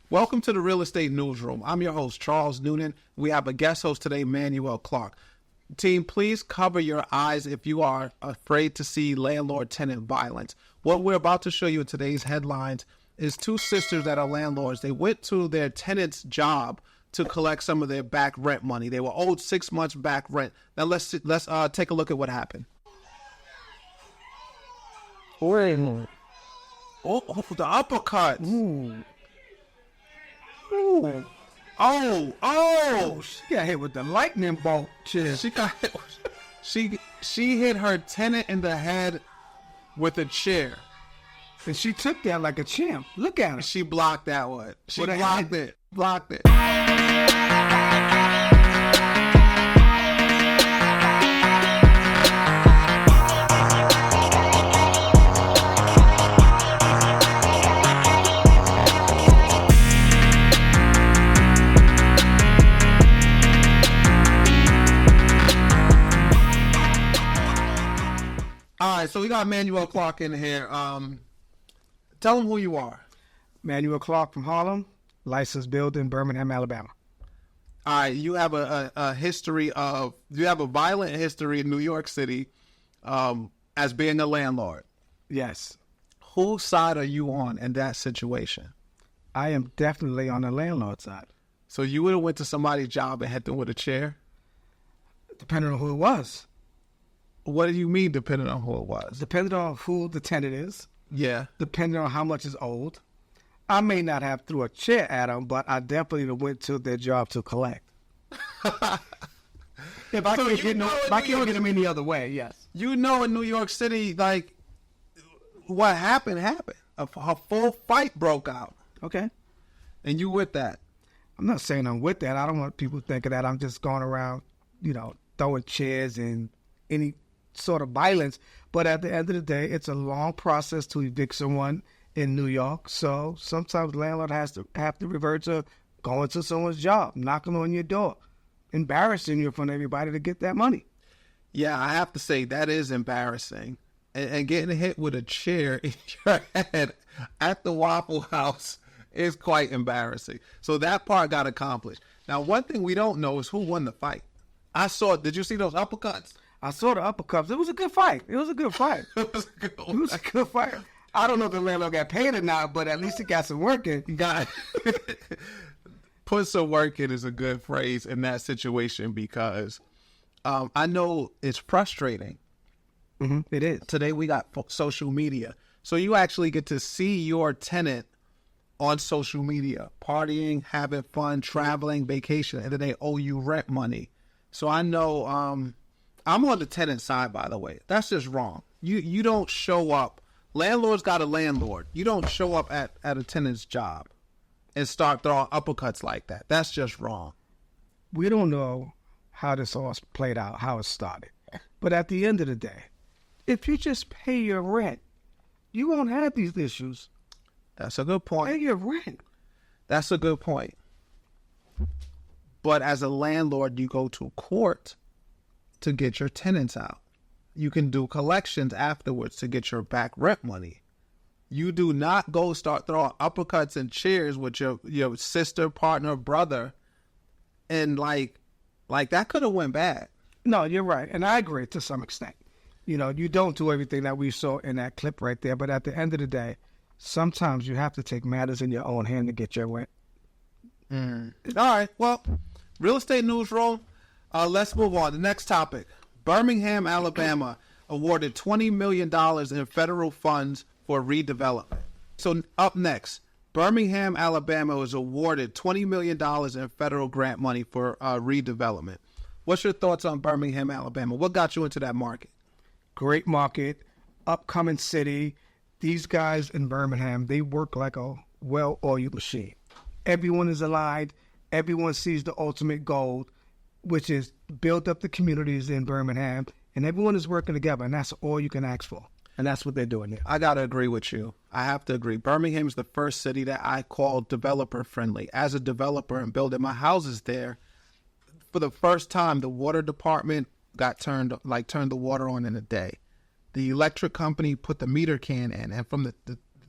Welcome to the Real Estate Newsroom. I'm your host, Charles Noonan. We have a guest host today, Manuel Clarke. Team, please cover your eyes if you are afraid to see landlord-tenant violence. What we're about to show you in today's headlines is two sisters that are landlords. They went to their tenant's job to collect some of their back rent money. They were owed 6 months back rent. Now let's take a look at what happened. Wait a minute. Oh, the uppercut. Ooh. Oh, She got hit with the lightning bolt. she got hit. She hit her tenant in the head with a chair. And she took that like a champ. Look at her. She blocked that one. She With her blocked head. it. Blocked it. All right, so we got Manuel Clarke in here. Tell him who you are. Manuel Clarke from Harlem, licensed builder in Birmingham, Alabama. All right, you have a history of, you have a violent history in New York City as being a landlord. Yes. Whose side are you on in that situation? I am definitely on the landlord side. So you would have went to somebody's job and hit them with a chair? Depending on who it was. What do you mean depending on who it was? Depending on who the tenant is. Yeah. Depending on how much is owed. I may not have threw a chair at them, but I definitely went to their job to collect. If I can't get them any other way, yes. You know, in New York City, like, what happened. A full fight broke out. Okay. And you with that. I'm not saying I'm with that. I don't want people thinking that I'm just going around, throwing chairs and any sort of violence. But at the end of the day, it's a long process to evict someone in New York. So sometimes the landlord have to revert to going to someone's job, knocking on your door, embarrassing you in front of everybody to get that money. Yeah, I have to say that is embarrassing. And getting hit with a chair in your head at the Waffle House is quite embarrassing. So that part got accomplished. Now, one thing we don't know is who won the fight. Did you see those uppercuts? I saw the uppercuts. It was a good fight. It was a good fight. It was a good It was a good fight. I don't know if the landlord got paid or not, but at least he got some work in. Got put some work in is a good phrase in that situation because I know it's frustrating. Mm-hmm. It is. Today we got social media. So you actually get to see your tenant on social media, partying, having fun, traveling, vacation, and then they owe you rent money. So I know I'm on the tenant side, by the way. That's just wrong. You don't show up. Landlord's got a landlord. You don't show up at a tenant's job and start throwing uppercuts like that. That's just wrong. We don't know how this all played out, how it started. But at the end of the day, if you just pay your rent, you won't have these issues. That's a good point. Pay your rent. That's a good point. But as a landlord, you go to court to get your tenants out. You can do collections afterwards to get your back rent money. You do not go start throwing uppercuts and chairs with your sister, partner, brother, and like that could have went bad. No, you're right. And I agree to some extent. You don't do everything that we saw in that clip right there. But at the end of the day, sometimes you have to take matters in your own hand to get your rent. All right. Well, Real Estate Newsroom. Let's move on. The next topic. Birmingham, Alabama awarded $20 million in federal funds for redevelopment. So up next, Birmingham, Alabama was awarded $20 million in federal grant money for redevelopment. What's your thoughts on Birmingham, Alabama? What got you into that market? Great market, upcoming city. These guys in Birmingham, they work like a well-oiled machine. Everyone is aligned. Everyone sees the ultimate goal, which is build up the communities in Birmingham, and everyone is working together, and that's all you can ask for. And that's what they're doing here. I got to agree with you. I have to agree. Birmingham is the first city that I call developer friendly. As a developer and building my houses there, for the first time, the water department turned the water on in a day. The electric company put the meter can in, and from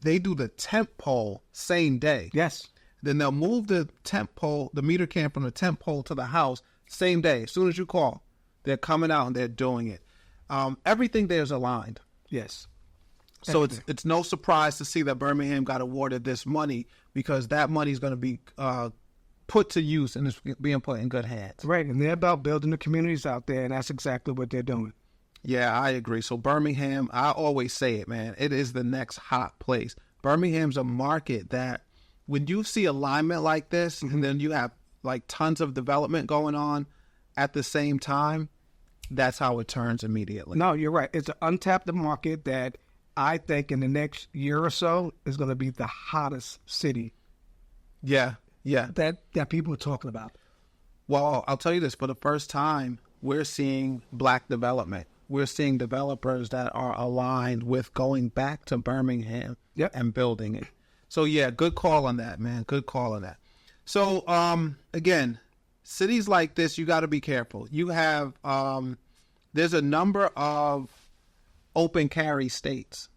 they do the temp poll same day. Yes. Then they'll move the temp pole, the meter cam from the temp pole to the house same day. As soon as you call, they're coming out and they're doing it. Everything there is aligned. Yes. So it's no surprise to see that Birmingham got awarded this money, because that money is going to be put to use and it's being put in good hands. Right, and they're about building the communities out there, and that's exactly what they're doing. Yeah, I agree. So Birmingham, I always say it, man, it is the next hot place. Birmingham's a market that when you see alignment like this, and then you have like tons of development going on at the same time, that's how it turns immediately. No, you're right. It's an untapped market that I think in the next year or so is going to be the hottest city. Yeah. That people are talking about. Well, I'll tell you this, for the first time, we're seeing black development. We're seeing developers that are aligned with going back to Birmingham and building it. So, yeah, good call on that, man. Good call on that. So, again, cities like this, you got to be careful. You have, there's a number of open carry states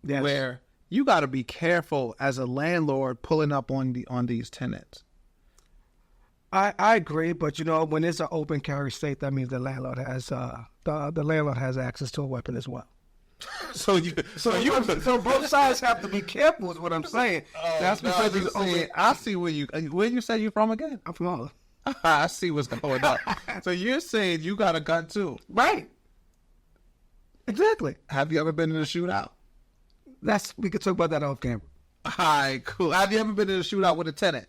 where you got to be careful as a landlord pulling up on these tenants. I agree, but when it's an open carry state, that means the landlord has the landlord has access to a weapon as well. So both sides have to be careful, is what I'm saying. That's because it's open. I see where you say you're from again. I'm from Harlem. I see what's going on. So you're saying you got a gun too, right? Exactly. Have you ever been in a shootout? We could talk about that off camera. All right, cool. Have you ever been in a shootout with a tenant?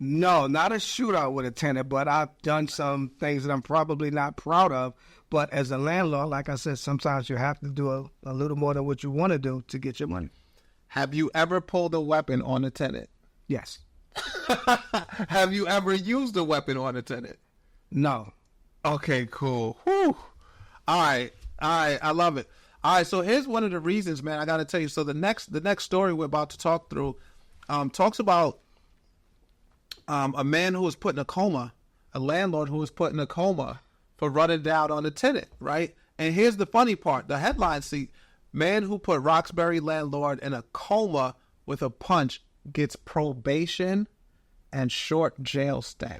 No, not a shootout with a tenant, but I've done some things that I'm probably not proud of. But as a landlord, like I said, sometimes you have to do a little more than what you want to do to get your money. Have you ever pulled a weapon on a tenant? Yes. Have you ever used a weapon on a tenant? No. Okay, cool. Whew. All right. I love it. All right, so here's one of the reasons, man, I got to tell you. So the next story we're about to talk through talks about a man who was put in a coma, a landlord who was put in a coma for running down on a tenant, right? And here's the funny part. The headline, see, man who put Roxbury landlord in a coma with a punch gets probation and short jail stay.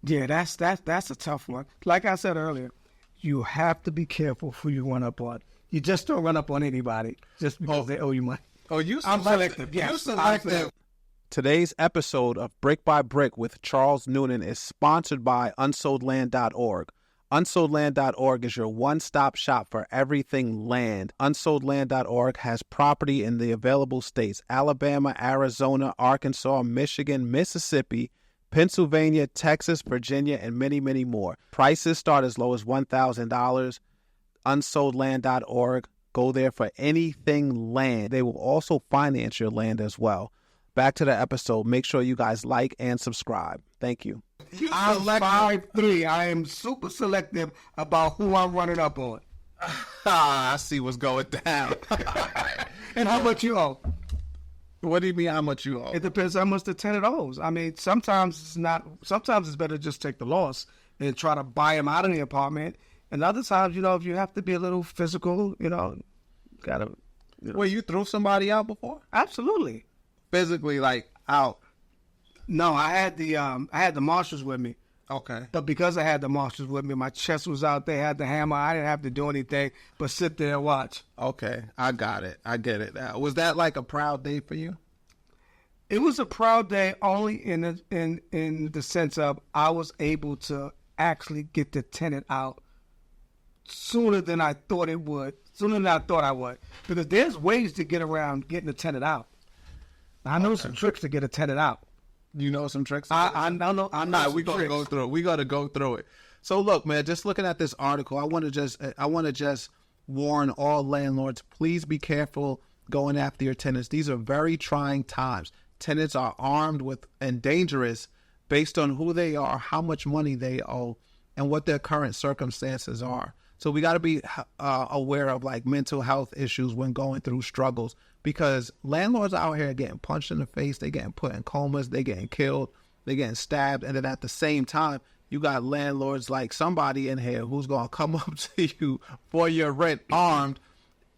Yeah, that's a tough one. Like I said earlier, you have to be careful who you run up on. You just don't run up on anybody just because they owe you money. Oh, you I'm selective. Yes, you selective. Today's episode of Brick by Brick with Charles Noonan is sponsored by UnsoldLand.org. UnsoldLand.org is your one-stop shop for everything land. UnsoldLand.org has property in the available states: Alabama, Arizona, Arkansas, Michigan, Mississippi, Pennsylvania, Texas, Virginia, and many, many more. Prices start as low as $1,000. UnsoldLand.org. Go there for anything land. They will also finance your land as well. Back to the episode. Make sure you guys like and subscribe. Thank you. I'm 5'3". I am super selective about who I'm running up on. I see what's going down. And how much you owe? What do you mean how much you owe? It depends how much the tenant owes. I mean, sometimes it's better to just take the loss and try to buy him out of the apartment. And other times, if you have to be a little physical, gotta. Well, you threw somebody out before? Absolutely. Physically, like, out? No, I had the marshals with me. Okay. But because I had the marshals with me, my chest was out. They had the hammer. I didn't have to do anything but sit there and watch. Okay, I got it. I get it now. Was that like a proud day for you? It was a proud day only in the sense of I was able to actually get the tenant out sooner than I thought it would. Sooner than I thought I would. Because there's ways to get around getting a tenant out. I know some tricks to get a tenant out. You know some tricks? I know. I'm not. We gotta go through it. We gotta go through it. So look, man, just looking at this article, I want to just warn all landlords: please be careful going after your tenants. These are very trying times. Tenants are armed with and dangerous based on who they are, how much money they owe, and what their current circumstances are. So we got to be aware of like mental health issues when going through struggles, because landlords out here are getting punched in the face, they getting put in comas, they getting killed, they getting stabbed, and then at the same time, you got landlords like somebody in here who's going to come up to you for your rent armed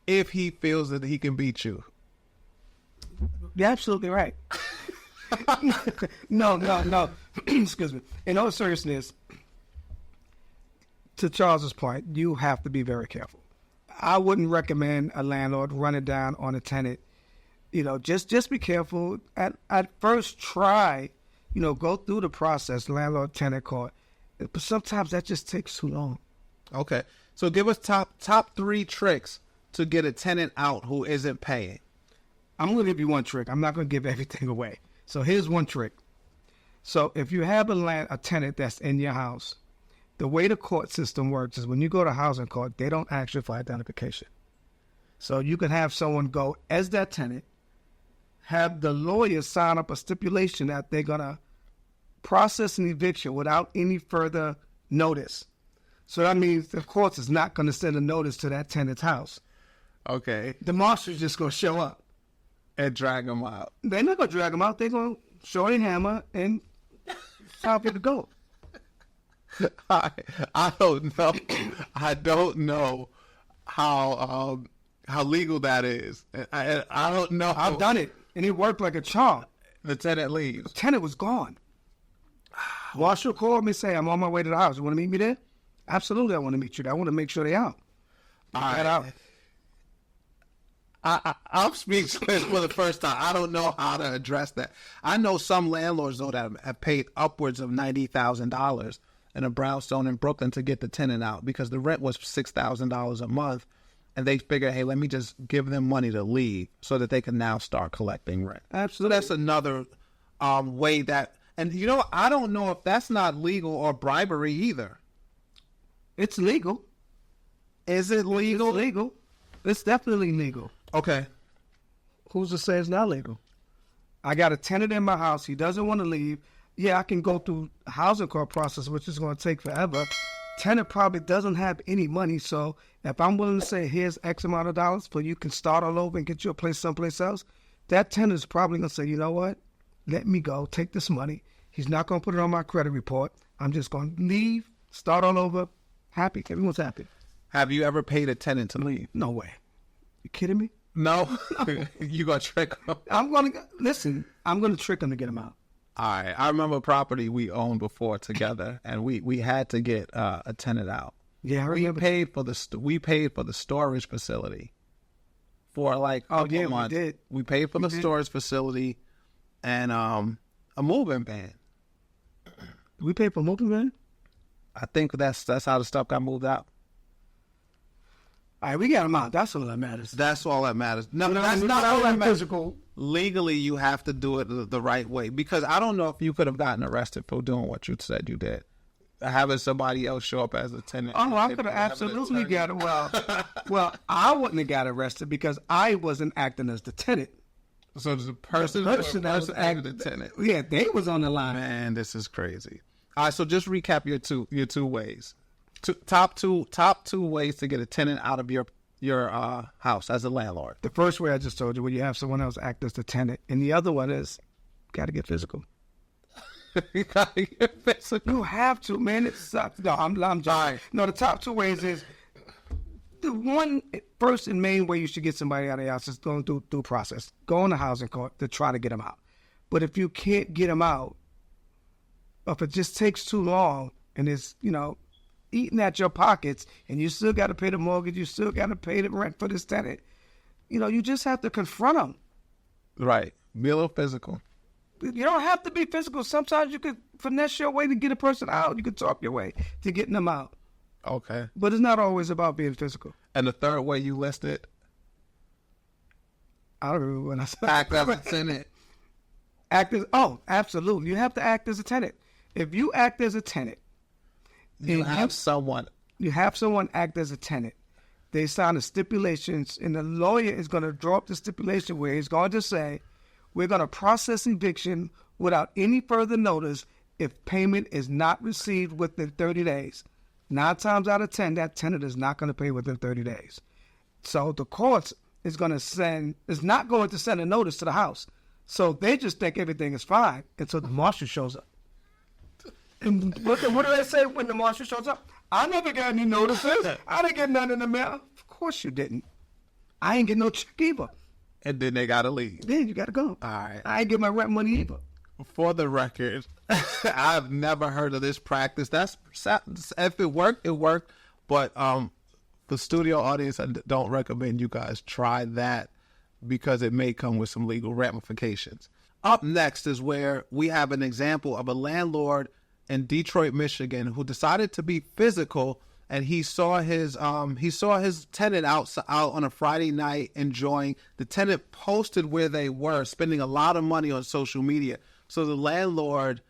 if he feels that he can beat you. You're absolutely right. No. Excuse me. In all seriousness, to Charles's point, you have to be very careful. I wouldn't recommend a landlord running down on a tenant. Just be careful. At first, try, go through the process, landlord-tenant court. But sometimes that just takes too long. Okay. So give us top 3 tricks to get a tenant out who isn't paying. I'm going to give you one trick. I'm not going to give everything away. So here's one trick. So if you have a tenant that's in your house, the way the court system works is when you go to housing court, they don't ask you for identification. So you can have someone go as that tenant, have the lawyer sign up a stipulation that they're going to process an eviction without any further notice. So that means the court is not going to send a notice to that tenant's house. Okay. The marshal's just going to show up. And drag them out. They're not going to drag them out. They're going to show a hammer and stop it to go. I don't know. I don't know how legal that is. I don't know. I've done it, and it worked like a charm. The tenant leaves. The tenant was gone. Marshall called me, say, I'm on my way to the house. You want to meet me there? Absolutely, I want to meet you there. I want to make sure they're out. I'm speechless for the first time. I don't know how to address that. I know some landlords, though, that have paid upwards of $90,000 in a brownstone in Brooklyn to get the tenant out because the rent was $6,000 a month. And they figure, hey, let me just give them money to leave so that they can now start collecting rent. Absolutely. So that's another way that, and I don't know if that's not legal or bribery either. It's legal. Is it legal? It's legal. It's definitely legal. Okay. Who's to say it's not legal? I got a tenant in my house. He doesn't want to leave. Yeah, I can go through the housing court process, which is going to take forever. Tenant probably doesn't have any money. So if I'm willing to say, here's X amount of dollars for you can start all over and get you a place someplace else, that tenant is probably going to say, you know what? Let me go. Take this money. He's not going to put it on my credit report. I'm just going to leave, start all over. Happy. Everyone's happy. Have you ever paid a tenant to leave? No way. You kidding me? No. You going to trick them? I'm going to trick them to get them out. All right. I remember a property we owned before together, and we had to get a tenant out. Yeah, I remember. We paid for the storage facility for like a couple months. We did. We paid for the storage facility and a moving van. We paid for a moving van? I think that's how the stuff got moved out. All right, we got them out. That's all that matters. That's all that matters. No, that's not all that matters. Legally, you have to do it the right way because I don't know if you could have gotten arrested for doing what you said you did. Having somebody else show up as a tenant. Oh, I could have absolutely got it. Well, I wouldn't have got arrested because I wasn't acting as the tenant. So the person that was acting the tenant. Yeah, they was on the line. Man, this is crazy. All right, so just recap your two ways. Top two ways to get a tenant out of your house as a landlord. The first way I just told you, where you have someone else act as the tenant, and the other one is, got to get physical. You gotta get physical. You have to, man. It sucks. No, I'm joking. No, the top two ways is the one first and main way you should get somebody out of your house is going through process. Go on the housing court to try to get them out. But if you can't get them out, or if it just takes too long and it's eating at your pockets, and you still got to pay the mortgage, you still got to pay the rent for this tenant, you just have to confront them. Right. Be a little physical. You don't have to be physical. Sometimes you could finesse your way to get a person out. You could talk your way to getting them out. Okay. But it's not always about being physical. And the third way you listed? I don't remember when I said act as a tenant. Absolutely. You have to act as a tenant. If you act as a tenant, you have someone act as a tenant, they sign the stipulations, and the lawyer is going to draw up the stipulation where he's going to say, we're going to process eviction without any further notice if payment is not received within 30 days. 9 times out of 10, that tenant is not going to pay within 30 days. So the courts is not going to send a notice to the house. So they just think everything is fine until the marshal shows up. And what do they say when the marshal shows up? I never got any notices. I didn't get nothing in the mail. Of course you didn't. I ain't get no check either. And then they got to leave. Then you got to go. All right. I ain't get my rent money either. For the record, I've never heard of this practice. If it worked, it worked. But the studio audience, I don't recommend you guys try that because it may come with some legal ramifications. Up next is where we have an example of a landlord in Detroit, Michigan, who decided to be physical, and he saw his tenant out on a Friday night enjoying. The tenant posted where they were, spending a lot of money on social media. So the landlord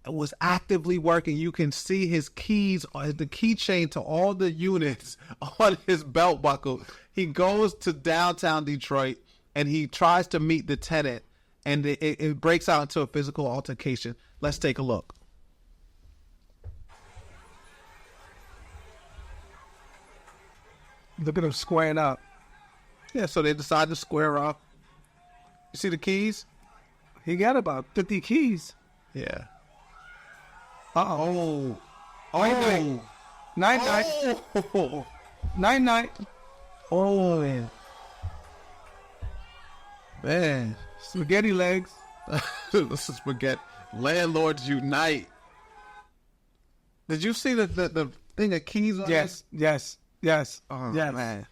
was actively working. You can see his keys, the keychain to all the units on his belt buckle. He goes to downtown Detroit and he tries to meet the tenant, and it breaks out into a physical altercation. Let's take a look. Look at him squaring up. Yeah, so they decide to square up. You see the keys? He got about 50 keys. Yeah. Uh-oh. Oh. Night-night. Night-night. Oh. Night-night. Oh, man. Man. Spaghetti legs. This is spaghetti. Landlords unite. Did you see the thing of keys on Yes, yes, yes. Oh, yes. man.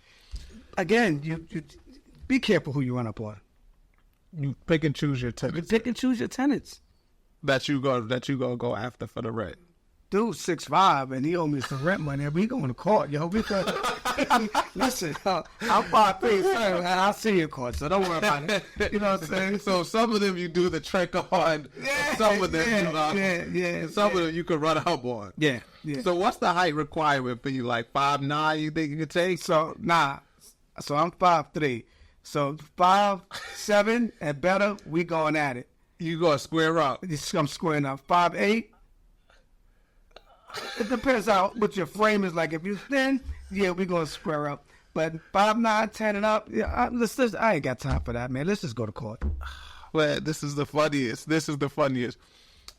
Again, you be careful who you run up on. You pick and choose your You tenants pick and choose your tenants. that you gonna go after for the rent. Dude, 6'5", and he owed me some rent money. We going to court, yo. Listen, I'm 5'3", sorry, man. I'll see you in court, so don't worry about it. You know what I'm saying? So some of them you do the trick on. Yeah, Some of them some of them you can run up on. Yeah. So what's the height requirement for you? Like 5'9", you think you can take? So, nah. So I'm 5'3". So 5'7" and better, we going at it. You gonna square up. I'm squaring up. 5'8". It depends on what your frame is like. If you're thin, yeah, we're going to square up. But 5'9", 10 and up, yeah, I ain't got time for that, man. Let's just go to court. Well, this is the funniest.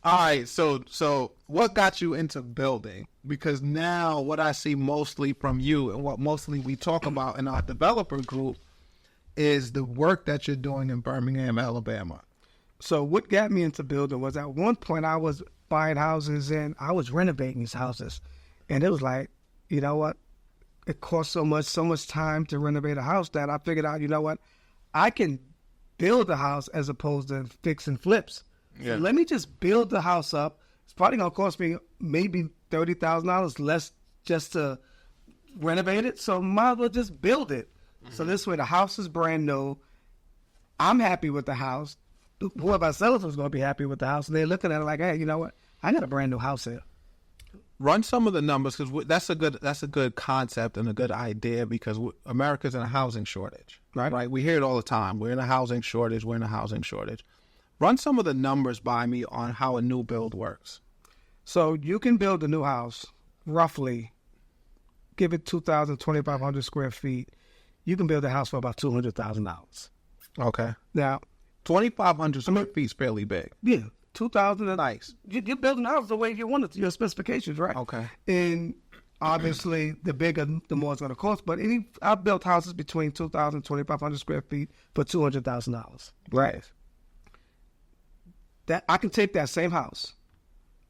All right, so what got you into building? Because now what I see mostly from you and what mostly we talk about in our developer group is the work that you're doing in Birmingham, Alabama. So what got me into building was at one point I was buying houses and I was renovating these houses. And it was like, you know what? It costs so much time to renovate a house that I figured out, you know what? I can build a house as opposed to fix and flips. Yeah. So let me just build the house up. It's probably going to cost me maybe $30,000 less just to renovate it. So might as well just build it. Mm-hmm. So this way the house is brand new. I'm happy with the house. Whoever I sell it to is going to be happy with the house. And they're looking at it like, hey, you know what? I got a brand new house here. Run some of the numbers, because that's a good concept and a good idea, because America's in a housing shortage, right? We hear it all the time. We're in a housing shortage. Run some of the numbers by me on how a new build works. So you can build a new house, roughly, give it 2,000, 2,500 square feet. You can build a house for about $200,000. Okay. Now, 2,500 square feet is fairly big. Yeah, 2,000. Nice. You're building a house the way you want it to, your specifications, right? Okay. And obviously, the bigger, the more it's going to cost. But I've built houses between 2,000 and 2,500 square feet for $200,000. Right. That I can take that same house,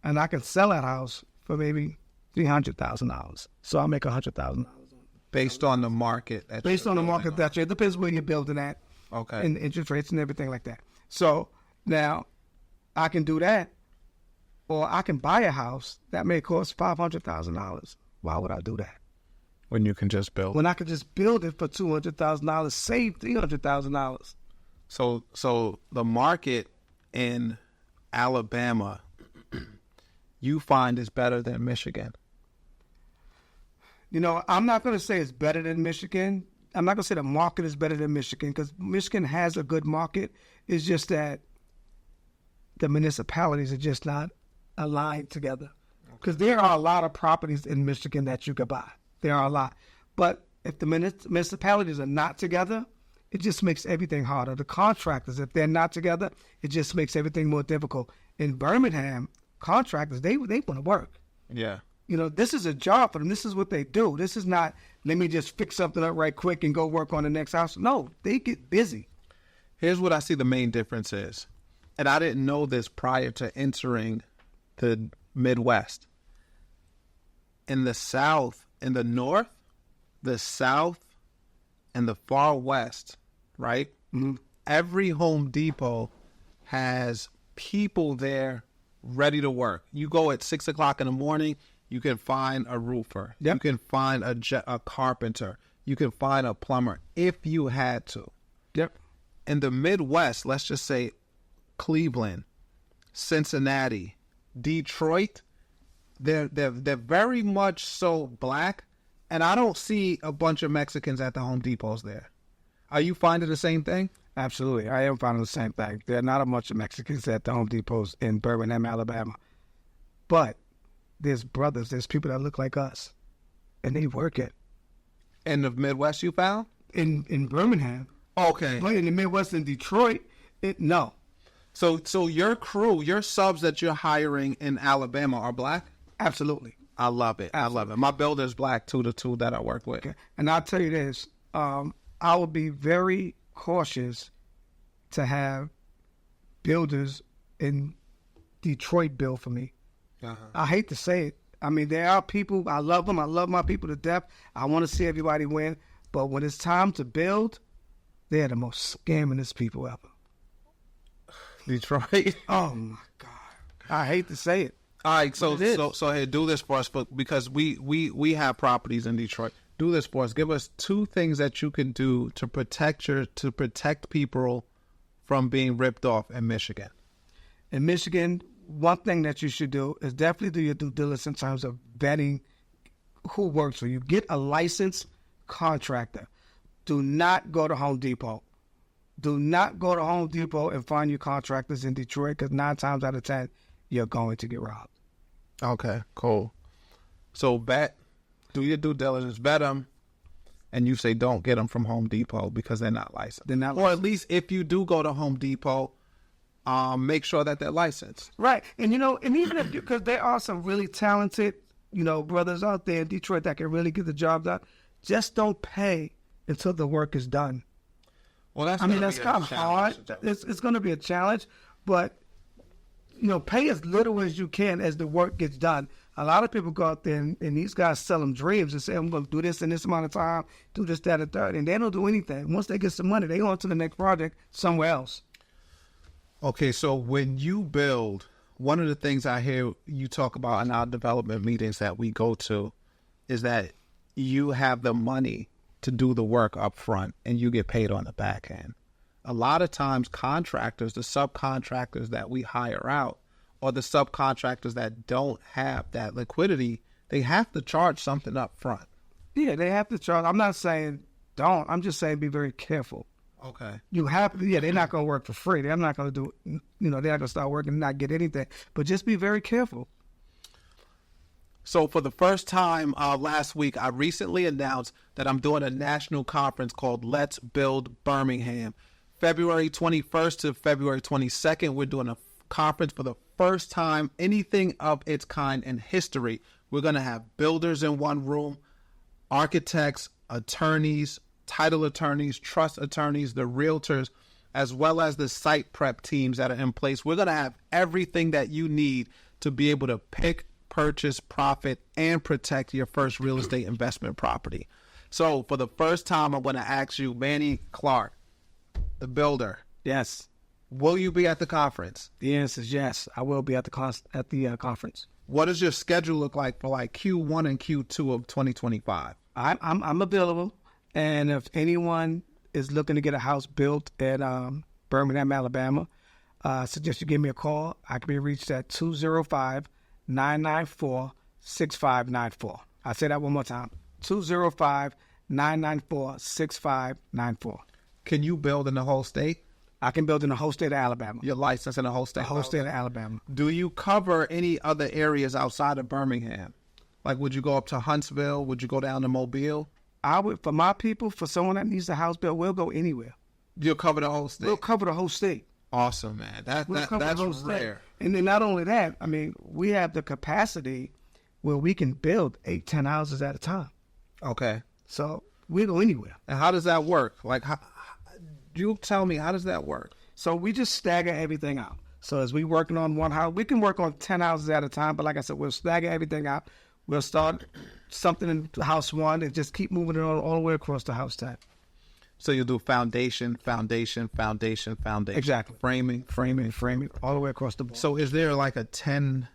and I can sell that house for maybe $300,000. So I'll make $100,000. Based on the market. Based on the market that's it depends where you're building at. Okay. And interest rates and everything like that. So now I can do that, or I can buy a house that may cost $500,000. Why would I do that? When you can just build. When I could just build it for $200,000, save $300,000. So the market in Alabama, you find is better than Michigan. You know, I'm not going to say it's better than Michigan. I'm not going to say the market is better than Michigan, because Michigan has a good market. It's just that the municipalities are just not aligned together. Because there are a lot of properties in Michigan that you could buy. There are a lot. But if the municipalities are not together, it just makes everything harder. The contractors, if they're not together, it just makes everything more difficult. In Birmingham, contractors, they want to work. Yeah. You know, this is a job for them. This is what they do. This is not, let me just fix something up right quick and go work on the next house. No, they get busy. Here's what I see the main difference is. and I didn't know this prior to entering the Midwest. In the South, in the North, the South, and the far West, right? Mm-hmm. Every Home Depot has people there ready to work. You go at 6 o'clock in the morning, you can find a roofer. Yep. You can find a carpenter. You can find a plumber if you had to. Yep. In the Midwest, let's just say Cleveland, Cincinnati, Detroit, they're very much so black, and I don't see a bunch of Mexicans at the Home Depots there. Are you finding the same thing? Absolutely. I am finding the same thing. There are not a bunch of Mexicans at the Home Depots in Birmingham, Alabama. But there's people that look like us, and they work it. In the Midwest, you found? In Birmingham. Okay. But in the Midwest, in Detroit, no. So your crew, your subs that you're hiring in Alabama are black? Absolutely. I love it. I love it. My builder's black too, the two that I work with. Okay. And I'll tell you this, I would be very cautious to have builders in Detroit build for me. Uh-huh. I hate to say it. I mean, there are people, I love them. I love my people to death. I want to see everybody win. But when it's time to build, they're the most scammingest people ever. Detroit? Oh, my God. I hate to say it. All right, so hey, do this for us, because we have properties in Detroit. Do this for us. Give us 2 things that you can do to protect people from being ripped off in Michigan. In Michigan, one thing that you should do is definitely do your due diligence in terms of vetting who works for you. Get a licensed contractor. Do not go to Home Depot. Do not go to Home Depot and find your contractors in Detroit, because 9 times out of 10, you're going to get robbed. Okay, cool. So do your due diligence, vet them, and you say don't get them from Home Depot because they're not licensed. They're not Or at least if you do go to Home Depot, make sure that they're licensed. Right. And, and even if because there are some really talented, brothers out there in Detroit that can really get the job done, just don't pay until the work is done. Well, that's kind of hard. It's going to be a challenge, but pay as little as you can as the work gets done. A lot of people go out there and these guys sell them dreams and say, I'm going to do this in this amount of time, do this, that, and third. And they don't do anything. Once they get some money, they go on to the next project somewhere else. Okay, so when you build, one of the things I hear you talk about in our development meetings that we go to is that you have the money to do the work up front and you get paid on the back end. A lot of times contractors, the subcontractors that we hire out, or the subcontractors that don't have that liquidity, they have to charge something up front. Yeah, they have to charge. I'm not saying don't. I'm just saying be very careful. Okay. You have to, they're not going to work for free. They're not going to do, they're not going to start working and not get anything. But just be very careful. So for the first time last week, I recently announced that I'm doing a national conference called Let's Build Birmingham. February 21st to February 22nd, we're doing a conference for the first time, anything of its kind in history. We're going to have builders in one room, architects, attorneys, title attorneys, trust attorneys, the realtors, as well as the site prep teams that are in place. We're going to have everything that you need to be able to pick, purchase, profit, and protect your first real estate investment property. So for the first time, I'm going to ask you, Manny Clarke, the builder. Yes. Will you be at the conference? The answer is yes. I will be at the conference. What does your schedule look like for like Q1 and Q2 of 2025? I'm available, and if anyone is looking to get a house built at Birmingham, Alabama, I suggest you give me a call. I can be reached at 205-994-6594. I'll say that one more time. 205-994-6594. Can you build in the whole state? I can build in the whole state of Alabama. You're licensed in the whole state? The whole state of Alabama. Do you cover any other areas outside of Birmingham? Like, would you go up to Huntsville? Would you go down to Mobile? I would, for my people, for someone that needs a house built, we'll go anywhere. You'll cover the whole state? We'll cover the whole state. Awesome, man. That's rare. And then not only that, I mean, we have the capacity where we can build 8-10 houses at a time. Okay. So we'll go anywhere. And how does that work? Like, you tell me, how does that work? So we just stagger everything out. So as we working on one house, we can work on 10 houses at a time. But like I said, we'll stagger everything out. We'll start something in house one and just keep moving it all the way across the house type. So you'll do foundation, foundation, foundation, foundation. Exactly. Framing. Framing, all the way across the board. So is there like a 10-week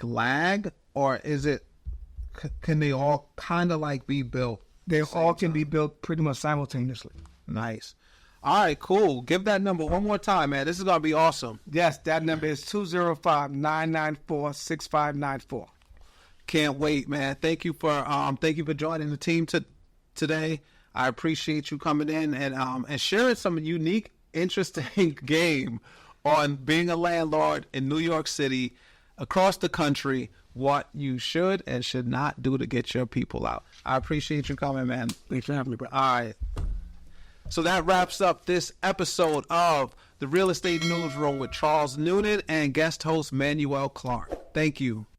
lag, or is it, can they all kind of like be built? They all can be built pretty much simultaneously. Nice. All right, cool. Give that number one more time, man. This is going to be awesome. Yes, that number is 205-994-6594. Can't wait, man. Thank you for joining the team today. I appreciate you coming in and sharing some unique, interesting game on being a landlord in New York City, across the country, what you should and should not do to get your people out. I appreciate you coming, man. Thanks for having me, bro. All right. So that wraps up this episode of the Real Estate Newsroom with Charles Noonan and guest host Manuel Clarke. Thank you.